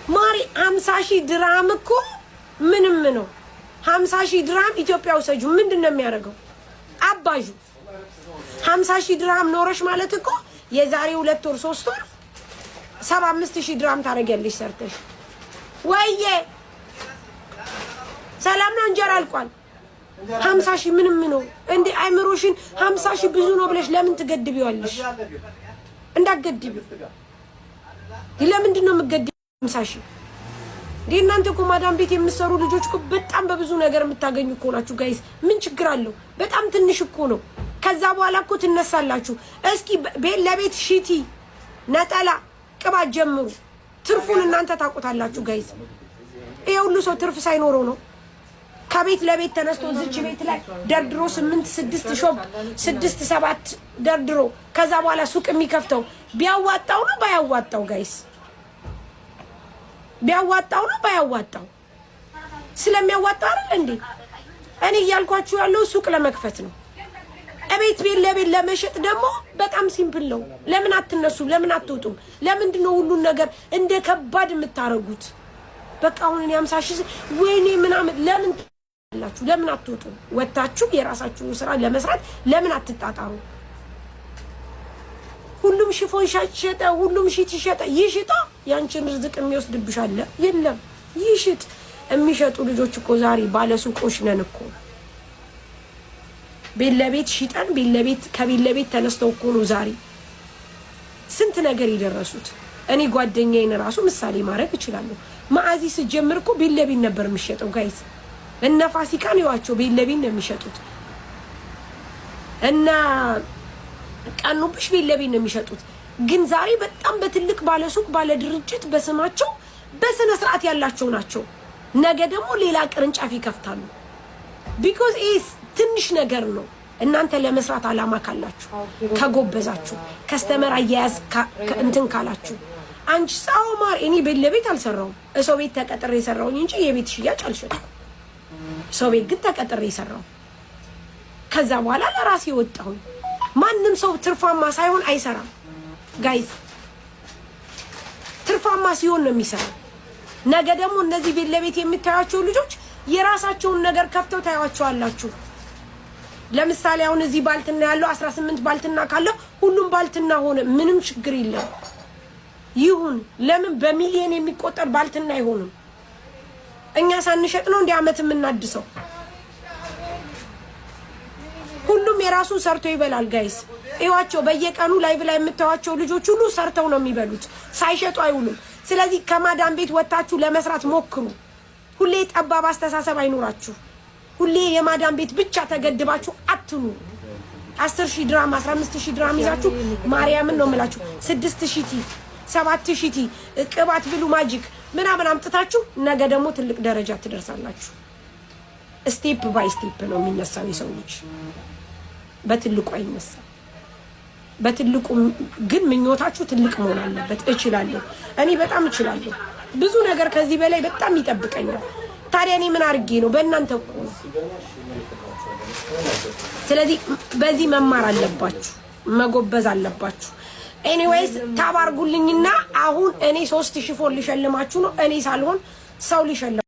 ማሪ 50,000 ድራም እኮ ምንም ነው። 50,000 ድራም ኢትዮጵያ ውሰጁ ምንድነው የሚያደርገው? አባጁ 50,000 ድራም ኖረሽ ማለት እኮ የዛሬ 2 ወር 3 ወር 75,000 ድራም ታረጋለሽ ሰርተሽ። ወይዬ ሰላም ነው እንጀራ አልቋል። 50,000 ምንም ነው እንዴ? አይምሮሽን 50,000 ብዙ ነው ብለሽ ለምን ትገድቢዋለሽ? እንዳትገድቢ። ለምንድን ነው የምትገድቢው? 50,000 እናንተ እኮ ማዳም ቤት የምትሰሩ ልጆች እኮ በጣም በብዙ ነገር የምታገኙ እኮ ናችሁ ጋይስ። ምን ችግር አለው? በጣም ትንሽ እኮ ነው። ከዛ በኋላ እኮ ትነሳላችሁ። እስኪ ለቤት ሺቲ ነጠላ ቅባት ጀምሩ። ትርፉን እናንተ ታውቁታላችሁ ጋይስ። ይሄ ሁሉ ሰው ትርፍ ሳይኖረው ነው ከቤት ለቤት ተነስቶ እዚች ቤት ላይ ደርድሮ 8 6 ሾፕ 6 7 ደርድሮ ከዛ በኋላ ሱቅ የሚከፍተው ቢያዋጣው ነው ባያዋጣው? ጋይስ ቢያዋጣው ነው ባያዋጣው? ስለሚያዋጣው አይደል እንዴ? እኔ እያልኳችሁ ያለው ሱቅ ለመክፈት ነው። እቤት ቤት ለቤት ለመሸጥ ደግሞ በጣም ሲምፕል ነው። ለምን አትነሱ? ለምን አትወጡም? ለምንድን ነው ሁሉን ነገር እንደ ከባድ የምታረጉት? በቃ አሁን እኔ 50,000 ወይኔ ምናምን ለምን አትወጡ? ወጣችሁ የራሳችሁን ስራ ለመስራት ለምን አትጣጣሩ? ሁሉም ሽፎን ሸጠ፣ ሁሉም ሺት ሸጠ። ይሽጣ ያንቺን ርዝቅ የሚወስድብሽ አለ? የለም ይሽጥ። የሚሸጡ ልጆች እኮ ዛሬ ባለሱቆች ነን እኮ። ቤት ለቤት ሽጠን ከቤት ለቤት ተነስተው እኮ ነው ዛሬ ስንት ነገር የደረሱት። እኔ ጓደኛዬን ራሱ ምሳሌ ማድረግ እችላለሁ። ማአዚ ስጀምር እኮ ቤት ለቤት ነበር የሚሸጠው ጋይስ። እነ ፋሲካን ይዋቸው ቤት ለቤት ነው የሚሸጡት። እና ቀኑብሽ ቤት ለቤት ነው የሚሸጡት። ግን ዛሬ በጣም በትልቅ ባለሱቅ ባለ ድርጅት በስማቸው በስነ ስርዓት ያላቸው ናቸው። ነገ ደግሞ ሌላ ቅርንጫፍ ይከፍታሉ። ቢኮዝ ኢስ ትንሽ ነገር ነው። እናንተ ለመስራት አላማ ካላችሁ ከጎበዛችሁ ከስተመር አያያዝ እንትን ካላችሁ አንቺ ሳው ማር እኔ ቤት ለቤት አልሰራውም። ሰው ቤት ተቀጥሬ የሰራውኝ እንጂ የቤት ሽያጭ አልሸጥኩም። ሰው ቤት ግን ተቀጥሬ የሰራው። ከዛ በኋላ ለራሴ ወጣሁኝ። ማንም ሰው ትርፋማ ሳይሆን አይሰራም ጋይስ። ትርፋማ ሲሆን ነው የሚሰራው። ነገ ደግሞ እነዚህ ቤት ለቤት የምታያቸው ልጆች የራሳቸውን ነገር ከፍተው ታያዋቸዋላችሁ። ለምሳሌ አሁን እዚህ ባልትና ያለው 18 ባልትና ካለው ሁሉም ባልትና ሆነ፣ ምንም ችግር የለም ይሁን። ለምን በሚሊዮን የሚቆጠር ባልትና አይሆንም? እኛ ሳንሸጥ ነው እንደ አመት የምናድሰው። ሁሉም የራሱን ሰርቶ ይበላል ጋይስ። እዩዋቸው፣ በየቀኑ ላይቭ ላይ የምታዩዋቸው ልጆች ሁሉ ሰርተው ነው የሚበሉት፣ ሳይሸጡ አይውሉም። ስለዚህ ከማዳም ቤት ወጣችሁ ለመስራት ሞክሩ። ሁሌ ጠባብ አስተሳሰብ አይኖራችሁ። ሁሌ የማዳም ቤት ብቻ ተገድባችሁ አትኑ። 10,000 ድራም 15,000 ድራም ይዛችሁ ማርያምን ነው የምላችሁ 6,000 ቲ 7,000 ቲ ቅባት ብሉ ማጂክ ምናምን አምጥታችሁ ነገ ደግሞ ትልቅ ደረጃ ትደርሳላችሁ። ስቴፕ ባይ ስቴፕ ነው የሚነሳው የሰው ልጅ። በትልቁ አይነሳም። በትልቁ ግን ምኞታችሁ ትልቅ መሆን አለበት። እችላለሁ፣ እኔ በጣም እችላለሁ። ብዙ ነገር ከዚህ በላይ በጣም ይጠብቀኛል። ታዲያ እኔ ምን አድርጌ ነው? በእናንተ እኮ ነው። ስለዚህ በዚህ መማር አለባችሁ፣ መጎበዝ አለባችሁ። ኤኒዌይስ ታባርጉልኝና አሁን እኔ 3 ሽፎን ልሸልማችሁ ነው። እኔ ሳልሆን ሰው ሊሸልም